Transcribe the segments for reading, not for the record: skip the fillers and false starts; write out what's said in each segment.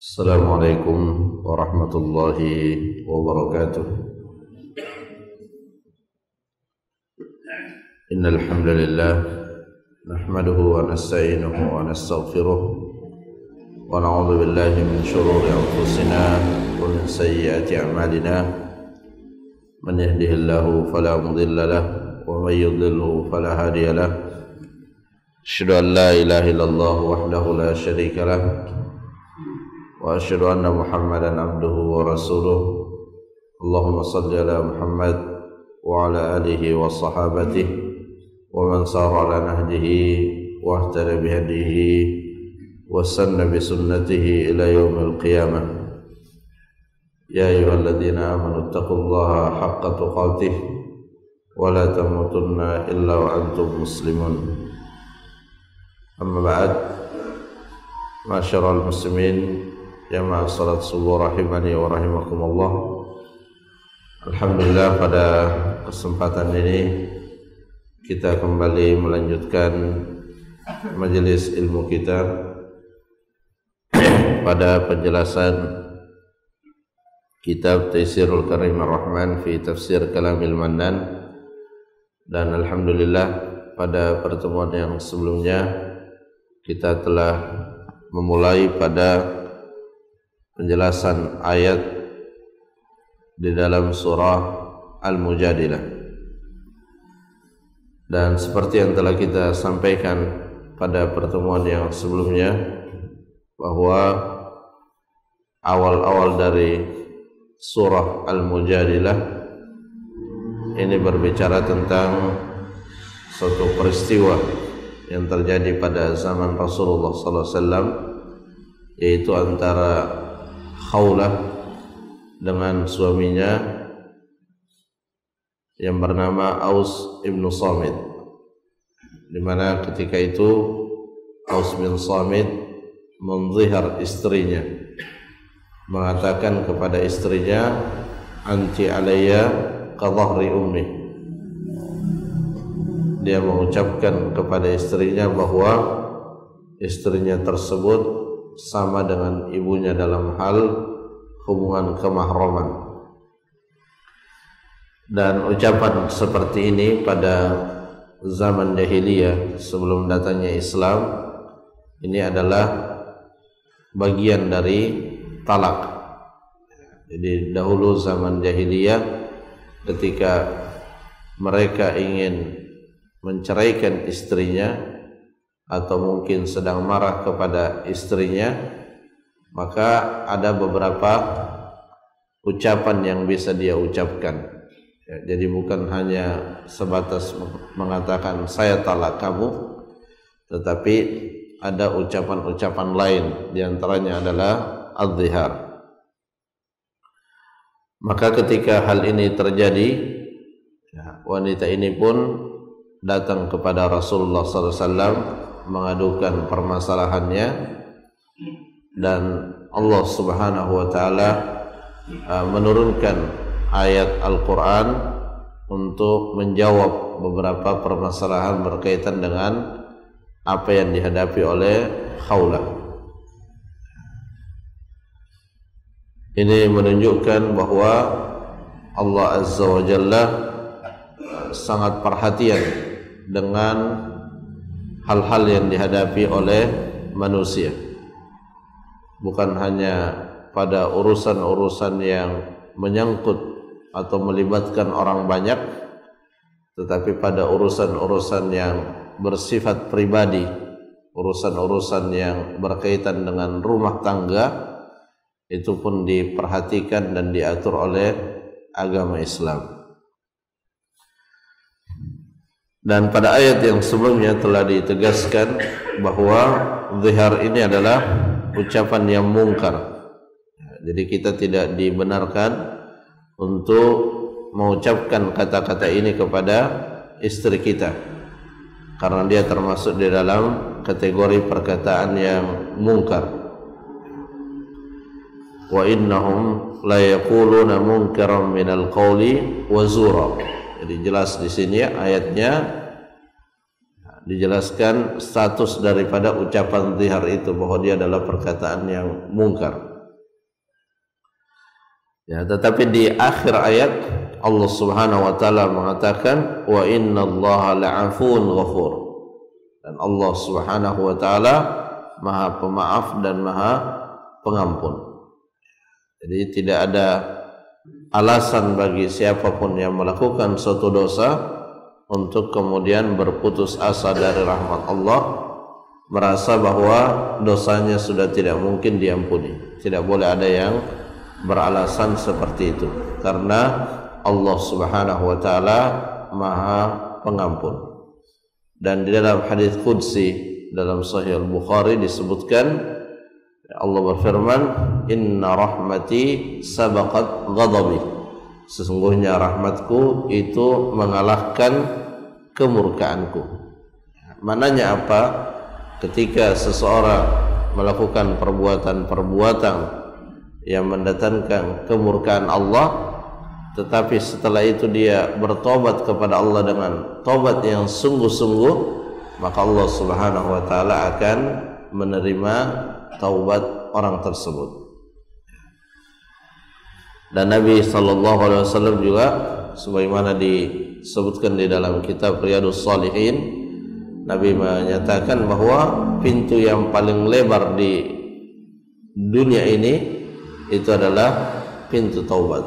Assalamualaikum warahmatullahi wabarakatuh. Innal hamdalillah nahmaduhu wa nasta'inuhu wa nastaghfiruh wa na'udzu billahi min shururi anfusina wa min sayyiati a'malina. Man yahdihillahu fala mudilla lahu wa man yudlilhu fala hadiya lahu. Asyhadu an la ilaha illallah wahdahu la syarika lahu wa asyhadu anna Muhammadan abduhu wa rasuluh. Allahumma salli ala Muhammad wa ala alihi wa sahabatihi wa man sara ala nahjihi wa ihtada bihadihi wa sanna bi sunnatihi ila yaumil qiyamah. Ya ayyuhalladzina amanu taqullaha haqqa tuqatih wa la tamutunna illa wa antum muslimun. Amma ba'd. Masyarul muslimin, jamaah salat subuh rahimani wa rahimakumullah. Alhamdulillah, pada kesempatan ini kita kembali melanjutkan majelis ilmu kita pada penjelasan kitab Taisirul Karim Ar-Rahman fi Tafsir Kalamil Mannan. Dan alhamdulillah, pada pertemuan yang sebelumnya kita telah memulai pada penjelasan ayat di dalam surah Al-Mujadilah. Dan seperti yang telah kita sampaikan pada pertemuan yang sebelumnya, bahwa awal-awal dari surah Al-Mujadilah ini berbicara tentang suatu peristiwa yang terjadi pada zaman Rasulullah SAW, yaitu antara Khawlah dengan suaminya yang bernama Aus ibn Samit, di mana ketika itu Aus bin Samit menzihar istrinya, mengatakan kepada istrinya, anti alayya ka dhahri ummi. Dia mengucapkan kepada istrinya bahwa istrinya tersebut sama dengan ibunya dalam hal hubungan kemahraman. Dan ucapan seperti ini pada zaman jahiliyah sebelum datangnya Islam, ini adalah bagian dari talak. Jadi dahulu zaman jahiliyah, ketika mereka ingin menceraikan istrinya atau mungkin sedang marah kepada istrinya, maka ada beberapa ucapan yang bisa dia ucapkan. Jadi bukan hanya sebatas mengatakan saya talak kamu, tetapi ada ucapan-ucapan lain, diantaranya adalah az-zihar. Maka ketika hal ini terjadi, wanita ini pun datang kepada Rasulullah SAW mengadukan permasalahannya, dan Allah Subhanahu wa taala menurunkan ayat Al-Qur'an untuk menjawab beberapa permasalahan berkaitan dengan apa yang dihadapi oleh Khawlah. Ini menunjukkan bahwa Allah Azza wa Jalla sangat perhatian dengan hal-hal yang dihadapi oleh manusia, bukan hanya pada urusan-urusan yang menyangkut atau melibatkan orang banyak, tetapi pada urusan-urusan yang bersifat pribadi, urusan-urusan yang berkaitan dengan rumah tangga, itu pun diperhatikan dan diatur oleh agama Islam. Dan pada ayat yang sebelumnya telah ditegaskan bahwa zihar ini adalah ucapan yang mungkar. Jadi kita tidak dibenarkan untuk mengucapkan kata-kata ini kepada istri kita, karena dia termasuk di dalam kategori perkataan yang mungkar. Wa innahum la yaquluna munkaran minal qawli wa zura. Jadi jelas di sini ayatnya dijelaskan status daripada ucapan zihar itu, bahwa dia adalah perkataan yang mungkar. Ya, tetapi di akhir ayat Allah Subhanahu wa taala mengatakan wa innallaha la'afuwun ghafur. Dan Allah Subhanahu wa taala Maha Pemaaf dan Maha Pengampun. Jadi tidak ada alasan bagi siapapun yang melakukan suatu dosa untuk kemudian berputus asa dari rahmat Allah, merasa bahwa dosanya sudah tidak mungkin diampuni. Tidak boleh ada yang beralasan seperti itu, karena Allah Subhanahu wa taala Maha Pengampun. Dan di dalam hadis qudsi dalam Sahih Al-Bukhari disebutkan Allah berfirman, "Inna rahmati sabaqat ghadabi." Sesungguhnya rahmatku itu mengalahkan kemurkaanku. Mananya apa? Ketika seseorang melakukan perbuatan-perbuatan yang mendatangkan kemurkaan Allah, tetapi setelah itu dia bertobat kepada Allah dengan tobat yang sungguh-sungguh, maka Allah Subhanahu wa taala akan menerima taubat orang tersebut. Dan Nabi sallallahu alaihi wasallam juga sebagaimana disebutkan di dalam kitab Riyadhus Shalihin, Nabi menyatakan bahwa pintu yang paling lebar di dunia ini itu adalah pintu taubat.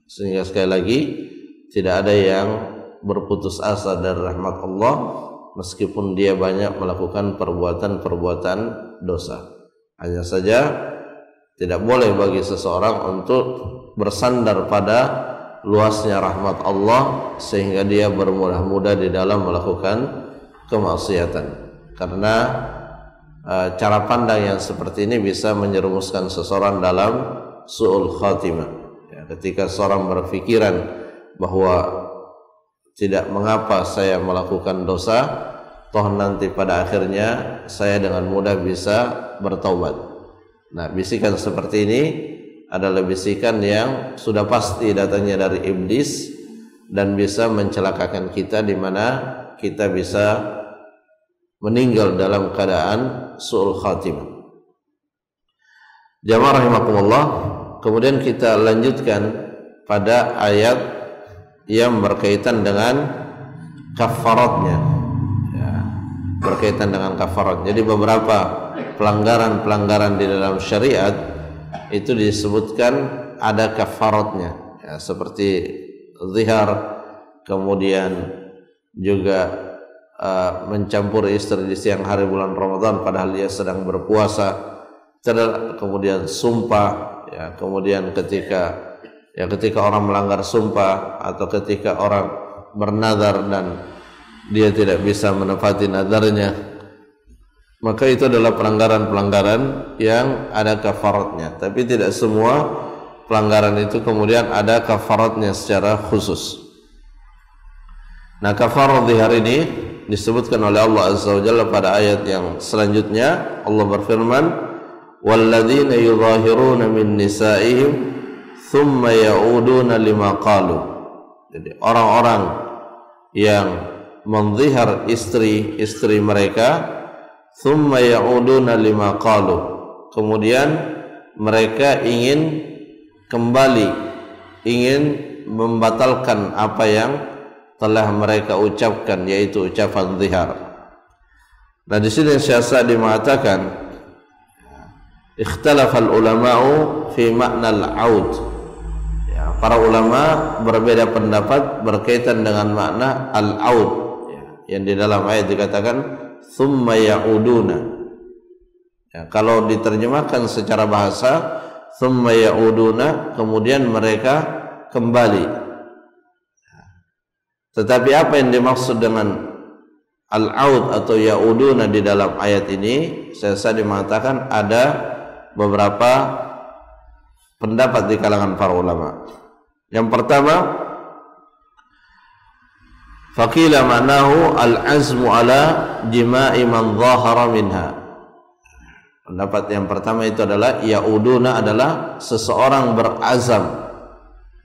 Sehingga sekali lagi tidak ada yang berputus asa dari rahmat Allah meskipun dia banyak melakukan perbuatan-perbuatan dosa. Hanya saja tidak boleh bagi seseorang untuk bersandar pada luasnya rahmat Allah sehingga dia bermudah-mudah di dalam melakukan kemaksiatan. Karena cara pandang yang seperti ini bisa menyerumuskan seseorang dalam su'ul khatimah. Ya, ketika seorang berpikiran bahwa tidak mengapa saya melakukan dosa, toh nanti pada akhirnya saya dengan mudah bisa bertaubat. Nah, bisikan seperti ini adalah bisikan yang sudah pasti datangnya dari iblis dan bisa mencelakakan kita, di mana kita bisa meninggal dalam keadaan su'ul khatimah. Jamaah rahimakumullah, kemudian kita lanjutkan pada ayat yang berkaitan dengan kafaratnya, ya, berkaitan dengan kafarat. Jadi beberapa pelanggaran-pelanggaran di dalam syariat itu disebutkan ada kafaratnya, ya, seperti zihar, kemudian juga mencampuri istri di siang hari bulan Ramadan padahal dia sedang berpuasa, kemudian sumpah, ya, kemudian ketika orang melanggar sumpah atau ketika orang bernazar dan dia tidak bisa menepati nazarnya, maka itu adalah pelanggaran-pelanggaran yang ada kafaratnya. Tapi tidak semua pelanggaran itu kemudian ada kafaratnya secara khusus. Nah, kafarat zihar ini disebutkan oleh Allah Azza wa Jalla pada ayat yang selanjutnya. Allah berfirman, "Walladzina yudhahiruna min nisa'ihim thumma ya'uduna lima qalu." Jadi orang-orang yang menzihar istri mereka, thumma ya'uduna lima qalu, kemudian mereka ingin kembali, ingin membatalkan apa yang telah mereka ucapkan, yaitu ucapan zihar. Nah, di sini Syekh Sa'di mengatakan, ikhtalafal ulama'u fi makna al-aud. Ya, para ulama berbeda pendapat berkaitan dengan makna al-aud, ya, yang di dalam ayat dikatakan thumma ya'uduna. Ya, kalau diterjemahkan secara bahasa thumma ya'uduna, kemudian mereka kembali. Tetapi apa yang dimaksud dengan al-aud atau ya'uduna di dalam ayat ini? Saya mengatakan ada beberapa pendapat di kalangan para ulama. Yang pertama, faqila ma'nahu al-azmu ala jima'i man dhahara minha. Pendapat yang pertama itu adalah ya'uduna adalah seseorang berazam,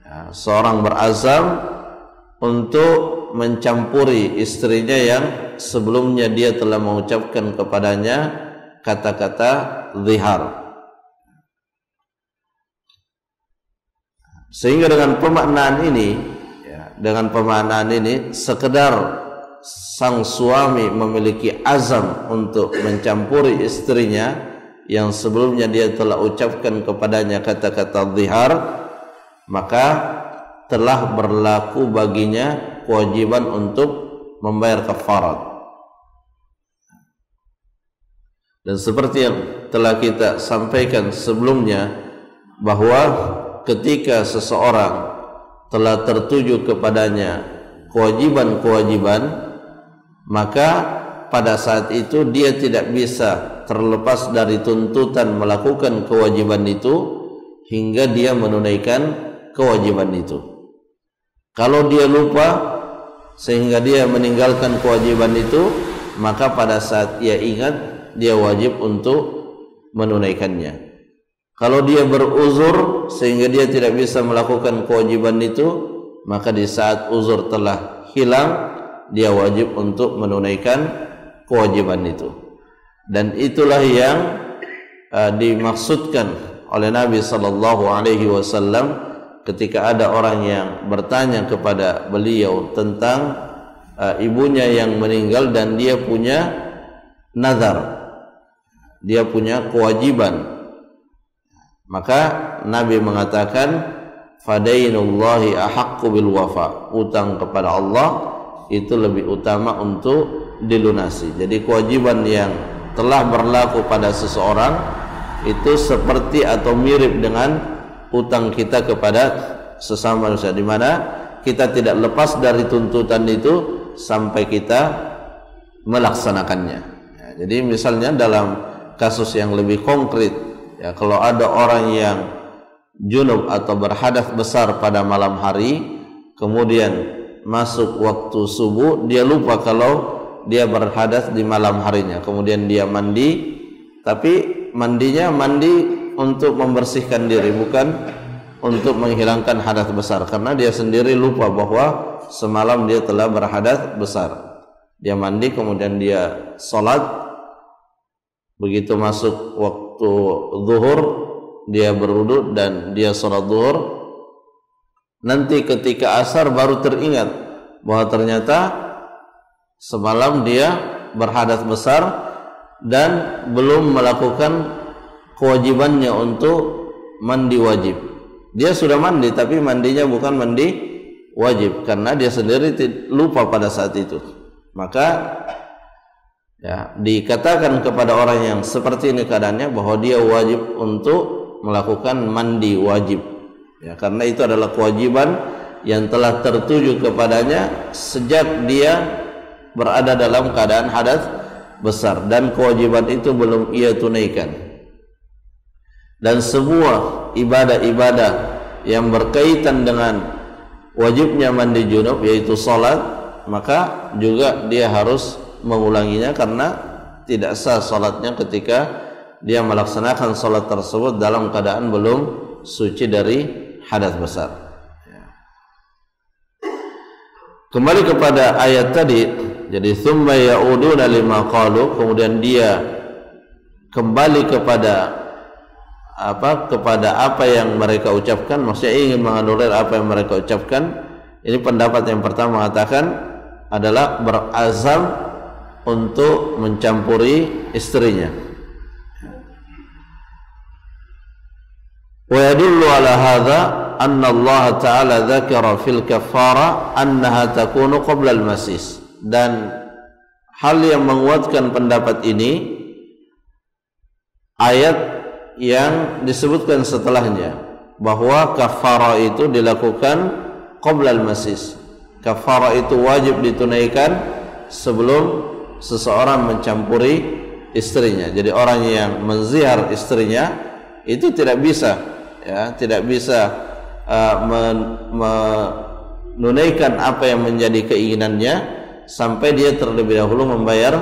ya, seorang berazam untuk mencampuri istrinya yang sebelumnya dia telah mengucapkan kepadanya kata-kata zihar. Sehingga dengan pemaknaan ini, sekedar sang suami memiliki azam untuk mencampuri istrinya yang sebelumnya dia telah ucapkan kepadanya kata-kata zihar, maka telah berlaku baginya kewajiban untuk membayar kafarat. Dan seperti yang telah kita sampaikan sebelumnya, bahwa ketika seseorang telah tertuju kepadanya kewajiban-kewajiban, maka pada saat itu dia tidak bisa terlepas dari tuntutan melakukan kewajiban itu hingga dia menunaikan kewajiban itu. Kalau dia lupa sehingga dia meninggalkan kewajiban itu, maka pada saat ia ingat, dia wajib untuk menunaikannya. Kalau dia beruzur sehingga dia tidak bisa melakukan kewajiban itu, maka di saat uzur telah hilang, dia wajib untuk menunaikan kewajiban itu. Dan itulah yang dimaksudkan oleh Nabi sallallahu alaihi wasallam ketika ada orang yang bertanya kepada beliau tentang ibunya yang meninggal dan dia punya nazar, dia punya kewajiban. Maka Nabi mengatakan, fadainullahi ahaqqu bil wafa, utang kepada Allah itu lebih utama untuk dilunasi. Jadi kewajiban yang telah berlaku pada seseorang itu seperti atau mirip dengan utang kita kepada sesama manusia, di mana kita tidak lepas dari tuntutan itu sampai kita melaksanakannya. Ya, jadi misalnya dalam kasus yang lebih konkret, ya, kalau ada orang yang junub atau berhadas besar pada malam hari, kemudian masuk waktu subuh, dia lupa kalau dia berhadas di malam harinya, kemudian dia mandi, tapi mandinya mandi untuk membersihkan diri, bukan untuk menghilangkan hadas besar, karena dia sendiri lupa bahwa semalam dia telah berhadas besar. Dia mandi, kemudian dia sholat, begitu masuk waktu zuhur dia berwudu dan dia sholat zuhur. Nanti ketika asar baru teringat bahwa ternyata semalam dia berhadas besar dan belum melakukan kewajibannya untuk mandi wajib. Dia sudah mandi tapi mandinya bukan mandi wajib karena dia sendiri lupa pada saat itu. Maka ya, dikatakan kepada orang yang seperti ini keadaannya bahwa dia wajib untuk melakukan mandi wajib, ya, karena itu adalah kewajiban yang telah tertuju kepadanya sejak dia berada dalam keadaan hadas besar dan kewajiban itu belum ia tunaikan. Dan semua ibadah-ibadah yang berkaitan dengan wajibnya mandi junub, yaitu salat, maka juga dia harus mengulanginya karena tidak sah salatnya ketika dia melaksanakan salat tersebut dalam keadaan belum suci dari hadas besar. Kembali kepada ayat tadi, jadi tsumma ya'uduna lima qalu, kemudian dia kembali kepada apa yang mereka ucapkan, maksudnya ingin menganulir apa yang mereka ucapkan. Ini pendapat yang pertama mengatakan adalah berazam untuk mencampuri istrinya. Wa yadullu ala hadza anna Allah Ta'ala dzakara fil kaffara annaha takunu qabla al-masis. Dan hal yang menguatkan pendapat ini ayat yang disebutkan setelahnya, bahwa kafara itu dilakukan qabla al-masis. Kafara itu wajib ditunaikan sebelum seseorang mencampuri istrinya. Jadi orang yang menzihar istrinya itu tidak bisa, ya, tidak bisa menunaikan apa yang menjadi keinginannya sampai dia terlebih dahulu membayar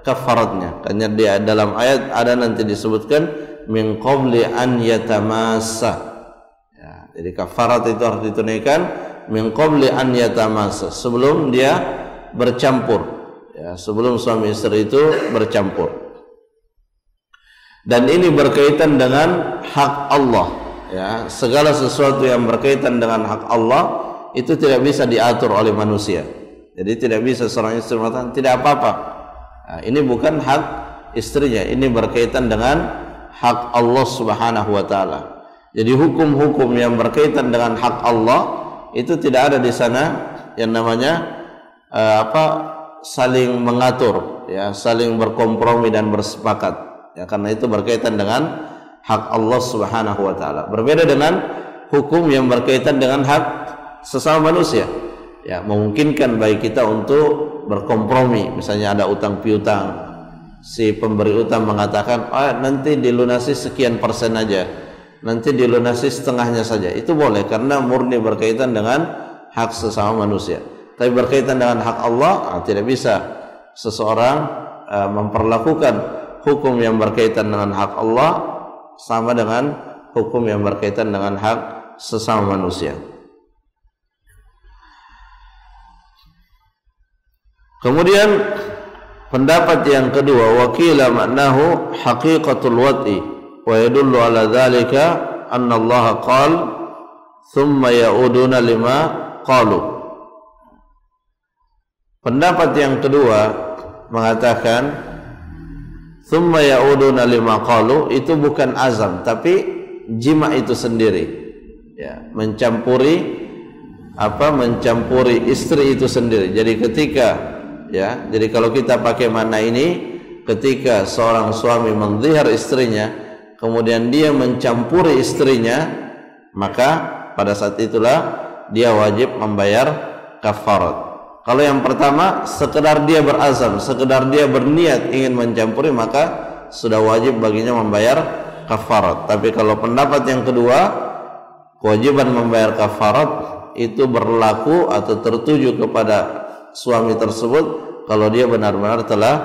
kafaratnya. Karena dia dalam ayat ada nanti disebutkan min qabli an yatamassa, ya, jadi kafarat itu harus ditunaikan min qabli an yatamassa, sebelum dia bercampur, ya, sebelum suami istri itu bercampur. Dan ini berkaitan dengan hak Allah, ya, segala sesuatu yang berkaitan dengan hak Allah itu tidak bisa diatur oleh manusia. Jadi tidak bisa seorang istri mengatakan tidak apa-apa. Nah, ini bukan hak istrinya, ini berkaitan dengan hak Allah Subhanahu wa taala. Jadi hukum-hukum yang berkaitan dengan hak Allah itu tidak ada di sana yang namanya saling mengatur, ya, saling berkompromi dan bersepakat. Ya, karena itu berkaitan dengan hak Allah Subhanahu wa taala. Berbeda dengan hukum yang berkaitan dengan hak sesama manusia. Ya, memungkinkan bagi kita untuk berkompromi. Misalnya ada utang piutang, si pemberi utang mengatakan, nanti dilunasi sekian persen aja, nanti dilunasi setengahnya saja. Itu boleh karena murni berkaitan dengan hak sesama manusia. Tapi berkaitan dengan hak Allah, tidak bisa seseorang memperlakukan hukum yang berkaitan dengan hak Allah sama dengan hukum yang berkaitan dengan hak sesama manusia. Kemudian pendapat yang kedua, wakila maknahu haqiqatul wad'i wa yadullu ala dhalika anna Allah qala thumma ya'uduna lima qalu. Pendapat yang kedua mengatakan thumma ya'uduna lima qalu, itu bukan azam tapi jima itu sendiri, ya, mencampuri istri itu sendiri. Jadi jadi kalau kita pakai makna ini, ketika seorang suami mendhihar istrinya kemudian dia mencampuri istrinya, maka pada saat itulah dia wajib membayar kafarat. Kalau yang pertama sekedar dia berazam, sekedar dia berniat ingin mencampuri, maka sudah wajib baginya membayar kafarat. Tapi kalau pendapat yang kedua, kewajiban membayar kafarat itu berlaku atau tertuju kepada suami tersebut kalau dia benar-benar telah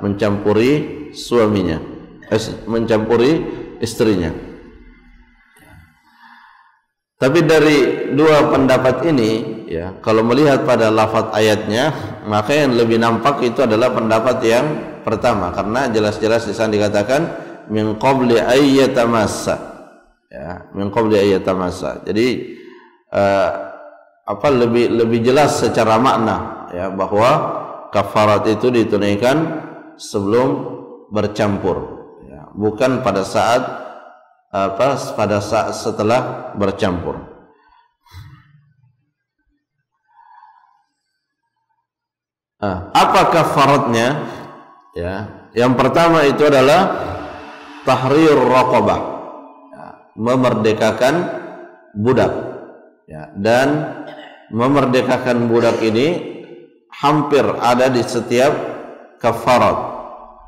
mencampuri suaminya, mencampuri istrinya. Tapi dari dua pendapat ini, ya, kalau melihat pada lafaz ayatnya, maka yang lebih nampak itu adalah pendapat yang pertama, karena jelas-jelas di sana dikatakan min qabli ayyatamassa, ya, min qabli ayyatamassa. Jadi lebih jelas secara makna, ya, bahwa kafarat itu ditunaikan sebelum bercampur, ya, bukan pada saat setelah bercampur. Apa kafaratnya? Ya, yang pertama itu adalah tahrir raqabah, ya, memerdekakan budak, ya, dan memerdekakan budak ini hampir ada di setiap kafarat,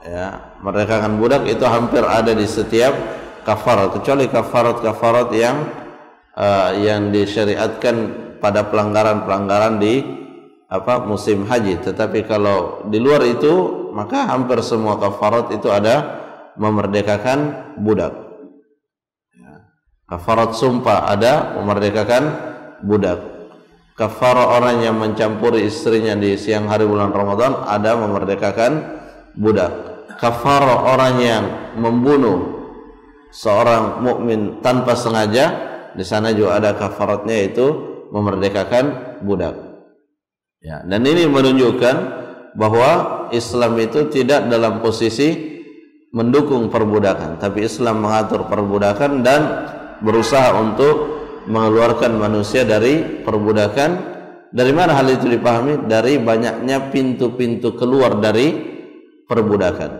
ya, merdekakan budak itu hampir ada di setiap kafarat, kecuali kafarat yang disyariatkan pada pelanggaran-pelanggaran di musim haji. Tetapi kalau di luar itu, maka hampir semua kafarat itu ada memerdekakan budak. Kafarat sumpah ada memerdekakan budak. Kafarat orang yang mencampuri istrinya di siang hari bulan Ramadan ada memerdekakan budak. Kafarat orang yang membunuh seorang mukmin tanpa sengaja, di sana juga ada kafaratnya, yaitu memerdekakan budak. Ya, dan ini menunjukkan bahwa Islam itu tidak dalam posisi mendukung perbudakan, tapi Islam mengatur perbudakan dan berusaha untuk mengeluarkan manusia dari perbudakan. Dari mana hal itu dipahami? Dari banyaknya pintu-pintu keluar dari perbudakan.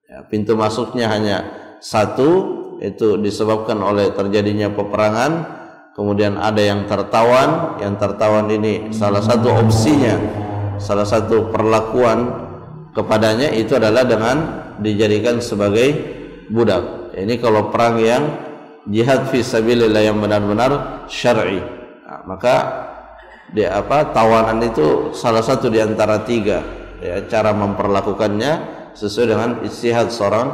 Ya, pintu masuknya hanya satu, itu disebabkan oleh terjadinya peperangan. Kemudian ada yang tertawan ini salah satu opsinya, salah satu perlakuan kepadanya itu adalah dengan dijadikan sebagai budak. Ini kalau perang yang jihad fi sabilillah yang benar-benar syar'i, maka tawanan itu salah satu di antara tiga, ya, cara memperlakukannya sesuai dengan ijtihad seorang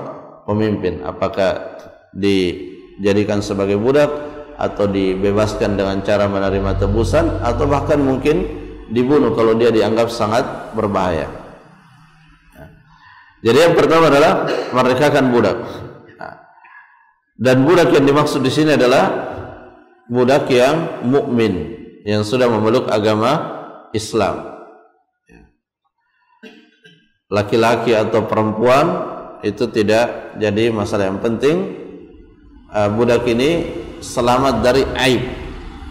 pemimpin, apakah dijadikan sebagai budak atau dibebaskan dengan cara menerima tebusan, atau bahkan mungkin dibunuh kalau dia dianggap sangat berbahaya. Jadi yang pertama adalah memerdekakan budak. Dan budak yang dimaksud di sini adalah budak yang mukmin, yang sudah memeluk agama Islam. Laki-laki atau perempuan itu tidak jadi masalah. Yang penting budak ini selamat dari aib,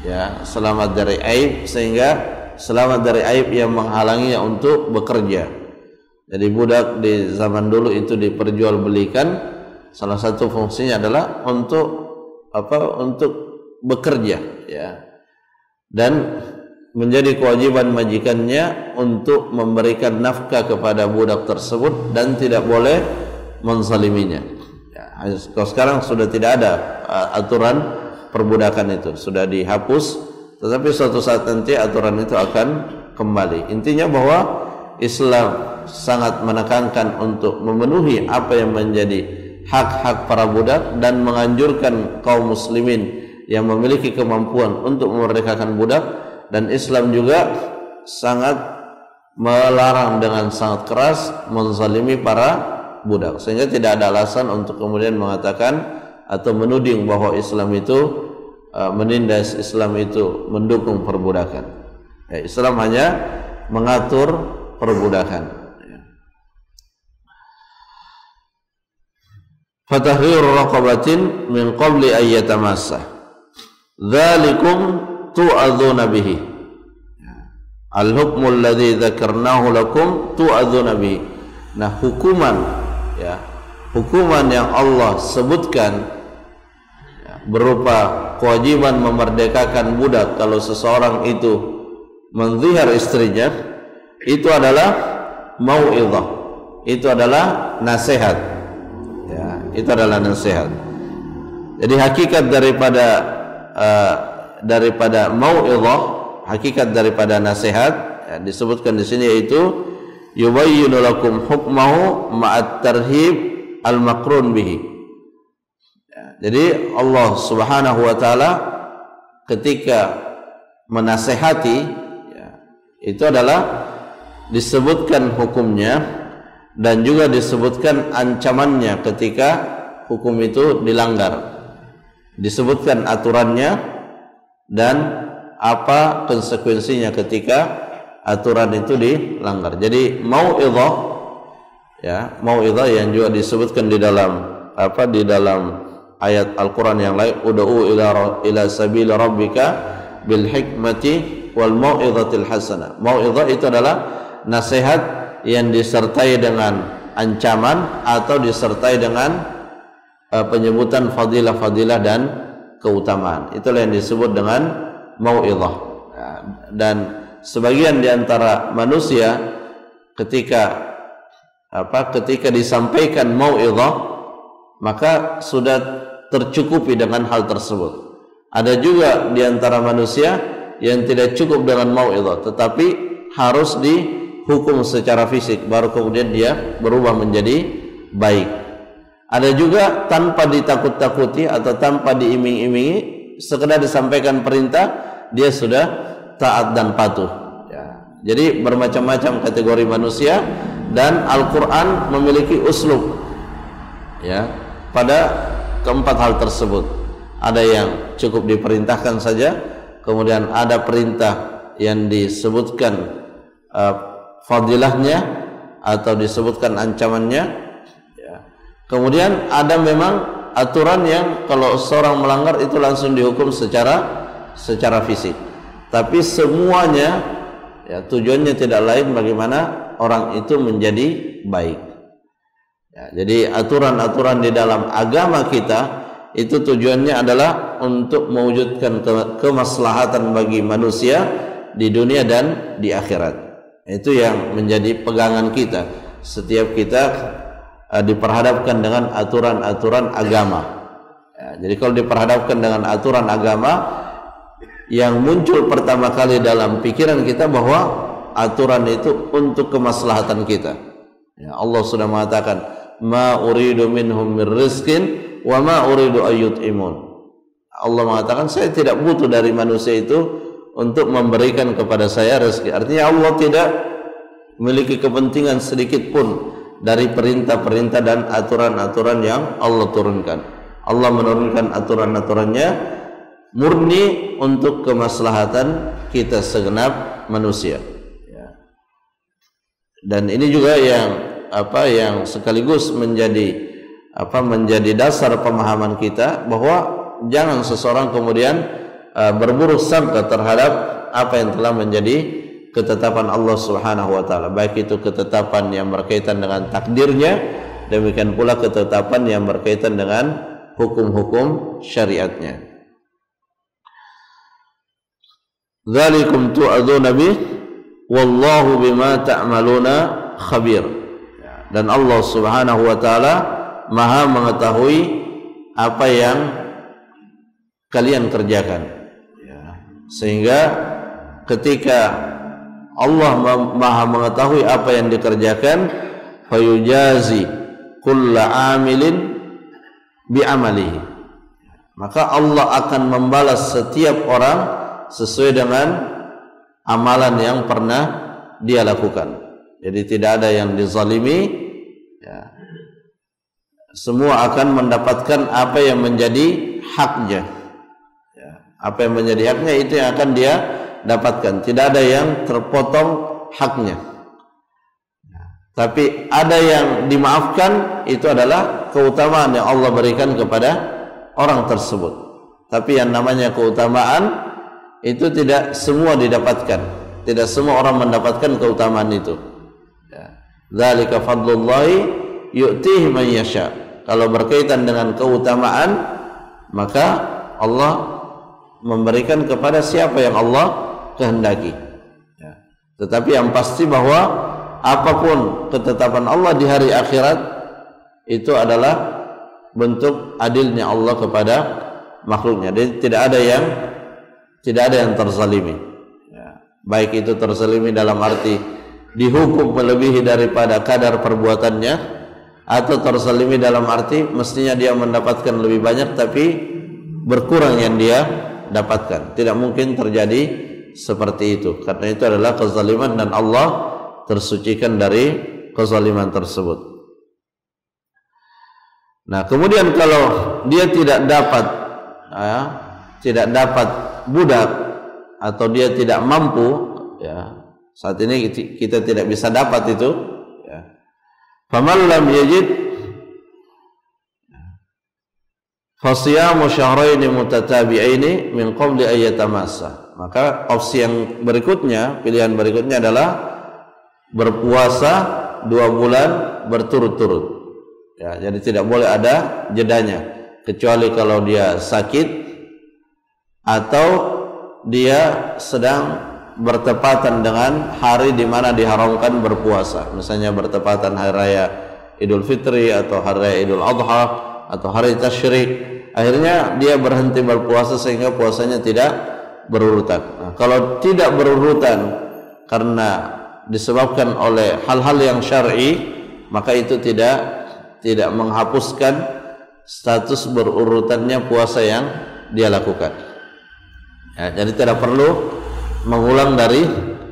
ya, selamat dari aib, sehingga selamat dari aib yang menghalanginya untuk bekerja. Jadi budak di zaman dulu itu diperjualbelikan, salah satu fungsinya adalah untuk apa? Untuk bekerja, ya. Dan menjadi kewajiban majikannya untuk memberikan nafkah kepada budak tersebut dan tidak boleh menzaliminya. Ya, kalau sekarang sudah tidak ada aturan perbudakan itu, sudah dihapus, tetapi suatu saat nanti aturan itu akan kembali. Intinya bahwa Islam sangat menekankan untuk memenuhi apa yang menjadi hak-hak para budak dan menganjurkan kaum muslimin yang memiliki kemampuan untuk memerdekakan budak. Dan Islam juga sangat melarang dengan sangat keras menzalimi para budak, sehingga tidak ada alasan untuk kemudian mengatakan atau menuding bahwa Islam itu menindas, Islam itu mendukung perbudakan. Ya, Islam hanya mengatur perbudakan. Fatahriru raqabatin min qabli an yatamassa dzalikum tu'adzuna bihi. Al-hukmu alladhi dzakarnahu lakum tu'adzuna bihi. Nah, hukuman, ya, hukuman yang Allah sebutkan, ya, berupa kewajiban memerdekakan budak kalau seseorang itu menzihar istrinya, itu adalah mau'izah, itu adalah nasihat, ya, itu adalah nasihat. Jadi hakikat daripada mau'izah, hakikat daripada nasihat, ya, disebutkan di sini, yaitu yubayyinu lakum hukmahu ma'at tarhib al-maqrun bihi. Ya, jadi Allah Subhanahu wa taala ketika menasehati, ya, itu adalah disebutkan hukumnya dan juga disebutkan ancamannya ketika hukum itu dilanggar. Disebutkan aturannya dan apa konsekuensinya ketika aturan itu dilanggar. Jadi mau'izah, ya, mau'izah yang juga disebutkan di dalam di dalam ayat Al-Qur'an yang lain, ud'u ila sabil rabbika bil hikmati wal mau'izatil hasanah. Mau'izah itu adalah nasihat yang disertai dengan ancaman atau disertai dengan penyebutan fadilah-fadilah dan keutamaan. Itulah yang disebut dengan mau'izah. Dan sebagian di antara manusia ketika disampaikan mau'izah, maka sudah tercukupi dengan hal tersebut. Ada juga di antara manusia yang tidak cukup dengan mau'izah, tetapi harus dihukum secara fisik baru kemudian dia berubah menjadi baik. Ada juga tanpa ditakut-takuti atau tanpa diiming-imingi, sekedar disampaikan perintah dia sudah taat dan patuh, ya. Jadi bermacam-macam kategori manusia, dan Al-Quran memiliki uslub, ya, pada keempat hal tersebut. Ada yang cukup diperintahkan saja, kemudian ada perintah yang disebutkan fadilahnya atau disebutkan ancamannya. Kemudian ada memang aturan yang kalau seorang melanggar itu langsung dihukum secara fisik. Tapi semuanya, ya, tujuannya tidak lain bagaimana orang itu menjadi baik. Ya, jadi aturan-aturan di dalam agama kita itu tujuannya adalah untuk mewujudkan kemaslahatan bagi manusia di dunia dan di akhirat. Itu yang menjadi pegangan kita setiap kita diperhadapkan dengan aturan-aturan agama. Ya, jadi kalau diperhadapkan dengan aturan agama, yang muncul pertama kali dalam pikiran kita bahwa aturan itu untuk kemaslahatan kita. Ya, Allah sudah mengatakan, ma uridu minhum min rizqin wa ma uridu ayyut'imun. Allah mengatakan, saya tidak butuh dari manusia itu untuk memberikan kepada saya rezeki. Artinya Allah tidak memiliki kepentingan sedikit pun dari perintah-perintah dan aturan-aturan yang Allah turunkan. Allah menurunkan aturan-aturannya murni untuk kemaslahatan kita segenap manusia. Dan ini juga yang sekaligus menjadi dasar pemahaman kita, bahwa jangan seseorang kemudian berburuk sangka terhadap apa yang telah menjadi ketetapan Allah Subhanahu wa taala, baik itu ketetapan yang berkaitan dengan takdirnya, demikian pula ketetapan yang berkaitan dengan hukum-hukum syariatnya. Dzalikum tu'adzuna bih wallahu bima ta'maluna khabir. Dan Allah Subhanahu wa taala Maha mengetahui apa yang kalian kerjakan. Sehingga ketika Allah Maha mengetahui apa yang dikerjakan, fayujazi kulla amilin bi'amalihi, maka Allah akan membalas setiap orang sesuai dengan amalan yang pernah dia lakukan. Jadi tidak ada yang dizalimi, semua akan mendapatkan apa yang menjadi haknya. Apa yang menjadi haknya itu yang akan dia dapatkan. Tidak ada yang terpotong haknya. Tapi ada yang dimaafkan, itu adalah keutamaan yang Allah berikan kepada orang tersebut. Tapi yang namanya keutamaan itu tidak semua didapatkan. Tidak semua orang mendapatkan keutamaan itu. Dzalika fadlullahi yu'tihi man yasha. Kalau berkaitan dengan keutamaan, maka Allah memberikan kepada siapa yang Allah kehendaki. Tetapi yang pasti bahwa apapun ketetapan Allah di hari akhirat itu adalah bentuk adilnya Allah kepada makhluknya. Jadi tidak ada yang terzalimi. Baik itu terzalimi dalam arti dihukum melebihi daripada kadar perbuatannya, atau terzalimi dalam arti mestinya dia mendapatkan lebih banyak tapi berkurang yang dia dapatkan. Tidak mungkin terjadi seperti itu, karena itu adalah kezaliman dan Allah tersucikan dari kezaliman tersebut. Nah, kemudian kalau dia tidak dapat budak, atau dia tidak mampu, saat ini kita tidak bisa dapat itu, faman lam yajid fasiyamu syahraini mutatabi'aini min qabli an yatamassa. Maka opsi yang berikutnya, pilihan berikutnya adalah berpuasa 2 bulan berturut-turut. Jadi tidak boleh ada jedanya, kecuali kalau dia sakit atau dia sedang bertepatan dengan hari di mana diharamkan berpuasa. Misalnya bertepatan hari raya Idul Fitri atau hari raya Idul Adha atau hari tasyrik, akhirnya dia berhenti berpuasa sehingga puasanya tidak berurutan. Nah, kalau tidak berurutan karena disebabkan oleh hal-hal yang syar'i, maka itu tidak menghapuskan status berurutannya puasa yang dia lakukan. Jadi tidak perlu mengulang dari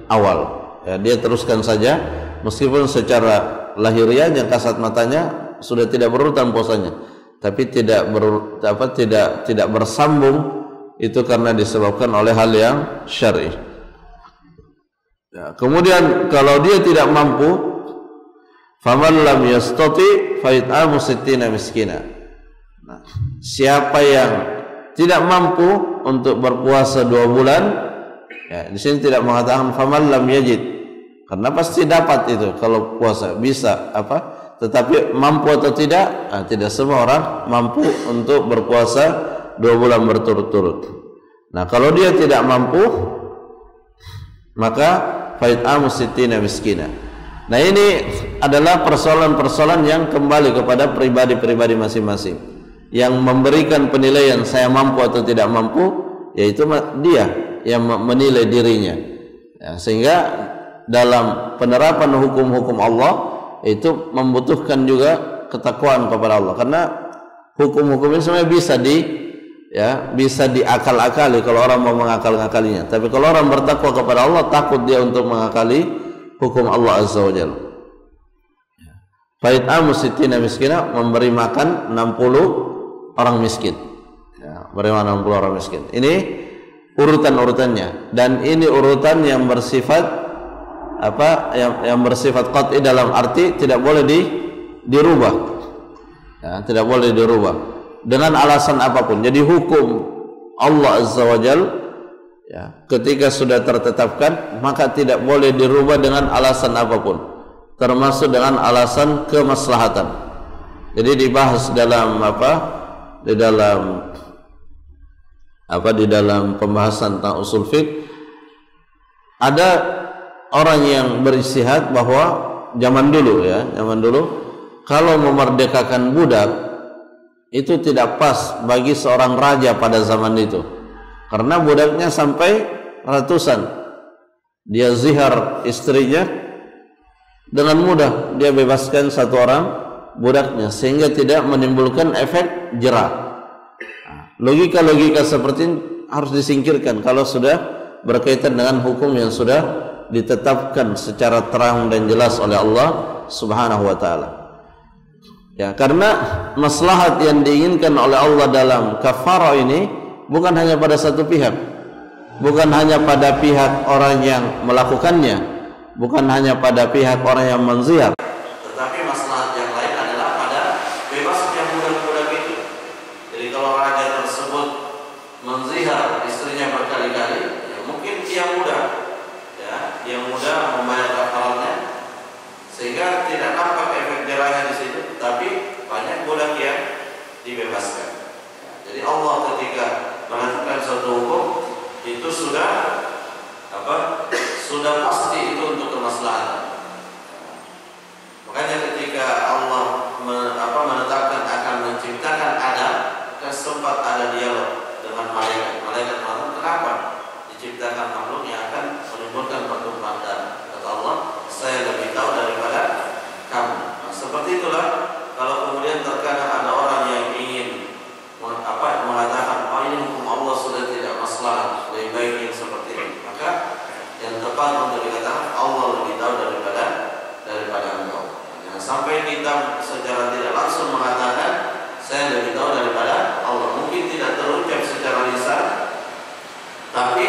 awal. Dia teruskan saja, meskipun secara lahiriahnya kasat matanya sudah tidak berurutan puasanya, tapi tidak bersambung itu karena disebabkan oleh hal yang syar'i. Kemudian kalau dia tidak mampu, faman lam yastati fa it'amu sittina miskina. Nah, siapa yang tidak mampu untuk berpuasa 2 bulan, di sini tidak mengatakan faman lam yajid, karena pasti dapat itu kalau puasa bisa tetapi mampu atau tidak, tidak semua orang mampu untuk berpuasa 2 bulan berturut-turut. Nah, kalau dia tidak mampu, maka fait'amu sittina miskina. Nah, ini adalah persoalan-persoalan yang kembali kepada pribadi-pribadi masing-masing. Yang memberikan penilaian saya mampu atau tidak mampu, yaitu dia yang menilai dirinya. Sehingga dalam penerapan hukum-hukum Allah itu membutuhkan juga ketakwaan kepada Allah, karena hukum-hukum ini sebenarnya bisa diakal-akali kalau orang mau mengakal-akalinya. Tapi kalau orang bertakwa kepada Allah, takut dia untuk mengakali hukum Allah Azza wa Jalla. Fait'amu sittina miskina, memberi makan 60 orang miskin. bagaimana memukul orang miskin. Ini urutan-urutannya, dan ini urutan yang bersifat yang bersifat qat'i, dalam arti tidak boleh dirubah. Ya, tidak boleh dirubah dengan alasan apapun. Jadi hukum Allah Azza wa Jal, ya, ketika sudah tertetapkan maka tidak boleh dirubah dengan alasan apapun, termasuk dengan alasan kemaslahatan. Jadi dibahas dalam di dalam pembahasan tentang usul fiqh, ada orang yang beristihad bahwa zaman dulu kalau memerdekakan budak itu tidak pas bagi seorang raja pada zaman itu, karena budaknya sampai ratusan. Dia zihar istrinya, dengan mudah dia bebaskan satu orang budaknya, sehingga tidak menimbulkan efek jera. Logika-logika seperti ini harus disingkirkan kalau sudah berkaitan dengan hukum yang sudah ditetapkan secara terang dan jelas oleh Allah Subhanahu wa taala. Ya, karena maslahat yang diinginkan oleh Allah dalam kafarah ini bukan hanya pada satu pihak, bukan hanya pada pihak orang yang melakukannya, bukan hanya pada pihak orang yang menzihar, tetapi maslahat yang lain adalah pada bebasnya budak-budak itu. Jadi kalau raja tersebut menzihar istrinya berkali-kali, ya mungkin dia mudah membayar kafarahnya, sehingga tidak nampak efek jerahnya di situ, tapi banyak budak yang dibebaskan. Jadi Allah ketika menentukan suatu hukum itu sudah pasti itu untuk kemaslahatan. Makanya ketika Allah menetapkan akan menciptakan Adam, kan sempat ada dialog dengan malaikat mengatakan, kenapa diciptakan makhluk yang akan menimbulkan pertumpahan darah? Kata Allah, saya lebih tahu daripada kamu. Nah, seperti itulah kalau kemudian terkadang ada orang yang ingin mengatakan, oh ini hukum Allah sudah tidak maslahat, lebih baik yang seperti ini, maka yang tepat untuk dikatakan Allah lebih tahu daripada engkau. Jangan sampai kita secara tidak langsung mengatakan saya lebih tahu daripada Allah. Mungkin tidak terucap secara lisan, tapi